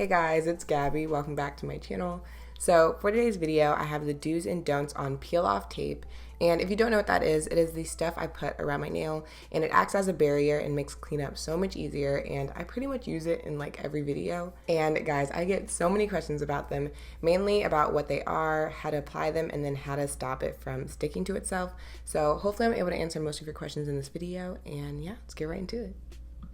Hey guys, it's Gabby. Welcome back to my channel. So for today's video, I have the do's and don'ts on peel off tape. And if you don't know what that is, it is the stuff I put around my nail and it acts as a barrier and makes cleanup so much easier. And I pretty much use it in like every video. And guys, I get so many questions about them, mainly about what they are, how to apply them, and then how to stop it from sticking to itself. So hopefully I'm able to answer most of your questions in this video. And yeah, let's get right into it.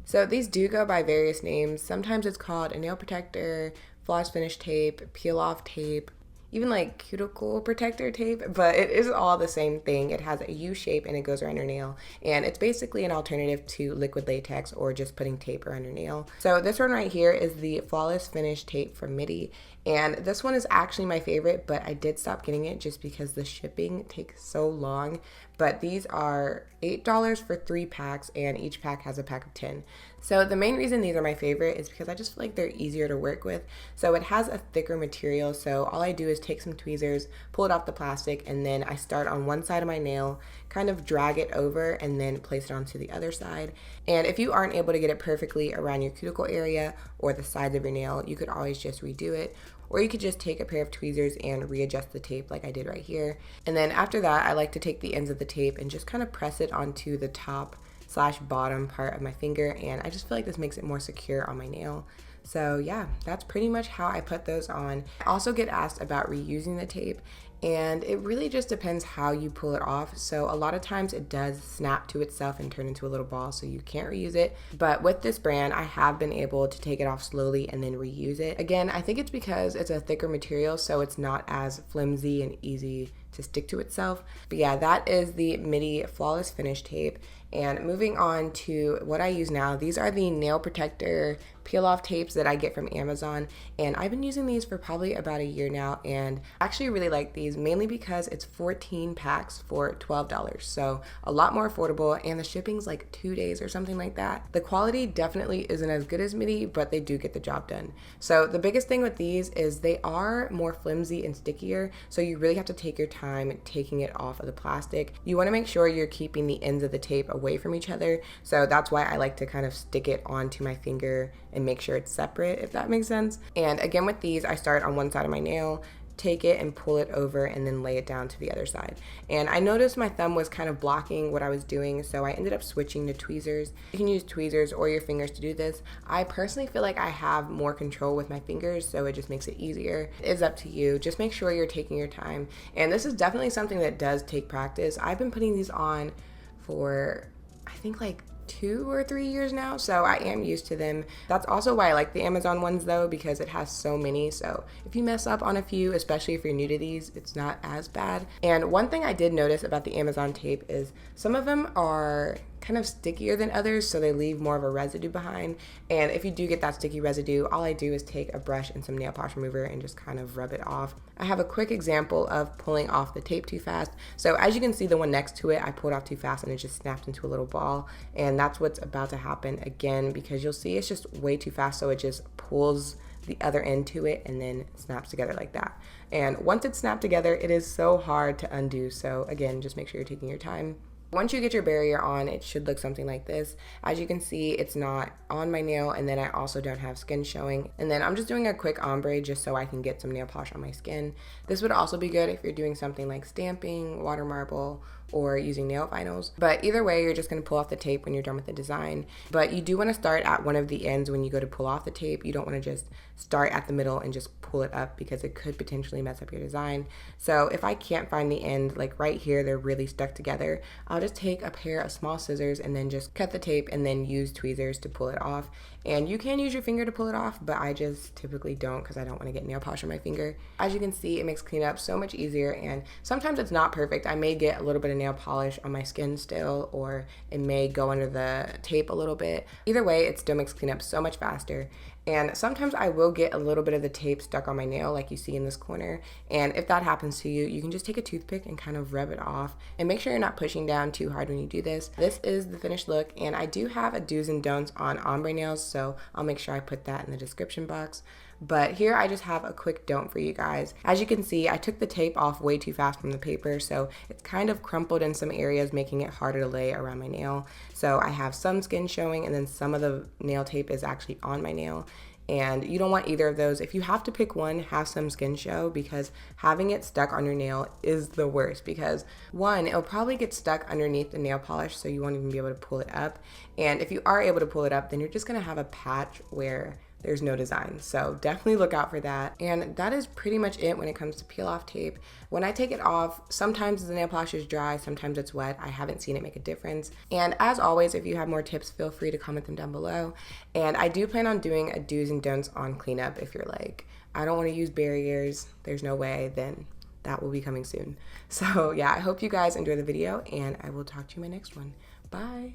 So these do go by various names. Sometimes it's called a nail protector, floss finish tape, peel off tape, even like cuticle protector tape, but it is all the same thing. It has a U shape and it goes around your nail, and it's basically an alternative to liquid latex or just putting tape around your nail. So this one right here is the flawless finish tape from Midi, and this one is actually my favorite, but I did stop getting it just because the shipping takes so long. But these are $8 for 3 packs, and each pack has a pack of 10. So the main reason these are my favorite is because I just feel like they're easier to work with. So it has a thicker material, so all I do is take some tweezers, pull it off the plastic, and then I start on one side of my nail, kind of drag it over, and then place it onto the other side. And if you aren't able to get it perfectly around your cuticle area or the sides of your nail, you could always just redo it. Or you could just take a pair of tweezers and readjust the tape like I did right here. And then after that, I like to take the ends of the tape and just kind of press it onto the top/bottom part of my finger, and I just feel like this makes it more secure on my nail. So yeah, that's pretty much how I put those on. I also get asked about reusing the tape, and it really just depends how you pull it off. So a lot of times it does snap to itself and turn into a little ball, so you can't reuse it. But with this brand, I have been able to take it off slowly and then reuse it. Again, I think it's because it's a thicker material, so it's not as flimsy and easy to stick to itself. But yeah, that is the Midi Flawless Finish Tape. And moving on to what I use now, these are the nail protector peel off tapes that I get from Amazon, and I've been using these for probably about a year now, and I actually really like these, mainly because it's 14 packs for $12, so a lot more affordable, and the shipping's like 2 days or something like that. The quality definitely isn't as good as Midi, but they do get the job done. So the biggest thing with these is they are more flimsy and stickier, so you really have to take your time taking it off of the plastic. You want to make sure you're keeping the ends of the tape away from each other, so that's why I like to kind of stick it onto my finger and make sure it's separate, if that makes sense. And again, with these, I start on one side of my nail, take it and pull it over, and then lay it down to the other side. And I noticed my thumb was kind of blocking what I was doing, so I ended up switching to tweezers. You can use tweezers or your fingers to do this. I personally feel like I have more control with my fingers, so it just makes it easier. It is up to you. Just make sure you're taking your time. And this is definitely something that does take practice. I've been putting these on for, I think, like 2 or 3 years now, so I am used to them. That's also why I like the Amazon ones though, because it has so many, so if you mess up on a few, especially if you're new to these, it's not as bad. And one thing I did notice about the Amazon tape is some of them are kind of stickier than others, so they leave more of a residue behind. And if you do get that sticky residue, all I do is take a brush and some nail polish remover and just kind of rub it off. I have a quick example of pulling off the tape too fast. So as you can see, the one next to it, I pulled off too fast and it just snapped into a little ball. And that's what's about to happen again, because you'll see it's just way too fast, so it just pulls the other end to it and then snaps together like that. And once it's snapped together, it is so hard to undo. So again, just make sure you're taking your time. Once you get your barrier on, it should look something like this. As you can see, it's not on my nail, and then I also don't have skin showing. And then I'm just doing a quick ombre just so I can get some nail polish on my skin. This would also be good if you're doing something like stamping, water marble, or using nail vinyls. But either way, you're just going to pull off the tape when you're done with the design. But you do want to start at one of the ends when you go to pull off the tape. You don't want to just start at the middle and just pull it up, because it could potentially mess up your design. So if I can't find the end, like right here, they're really stuck together, I'll just take a pair of small scissors and then just cut the tape and then use tweezers to pull it off. And you can use your finger to pull it off, but I just typically don't, because I don't want to get nail polish on my finger. As you can see, it makes cleanup so much easier, and sometimes it's not perfect. I may get a little bit of nail polish on my skin still, or it may go under the tape a little bit. Either way, it still makes cleanup so much faster. And sometimes I will get a little bit of the tape stuck on my nail, like you see in this corner. And if that happens to you, you can just take a toothpick and kind of rub it off. And make sure you're not pushing down too hard when you do this. This is the finished look, and I do have a do's and don'ts on ombre nails, so I'll make sure I put that in the description box. But here I just have a quick don't for you guys. As you can see, I took the tape off way too fast from the paper, so it's kind of crumpled in some areas, making it harder to lay around my nail. So I have some skin showing, and then some of the nail tape is actually on my nail. and you don't want either of those. If you have to pick one, have some skin show, because having it stuck on your nail is the worst, because one, it'll probably get stuck underneath the nail polish, so you won't even be able to pull it up. And if you are able to pull it up, then you're just gonna have a patch where there's no design. So definitely look out for that. And that is pretty much it when it comes to peel off tape. When I take it off, sometimes the nail polish is dry, sometimes it's wet. I haven't seen it make a difference. And as always, if you have more tips, feel free to comment them down below. And I do plan on doing a do's and don'ts on cleanup. If you're like, I don't want to use barriers, there's no way, then that will be coming soon. So yeah, I hope you guys enjoy the video, and I will talk to you in my next one. Bye.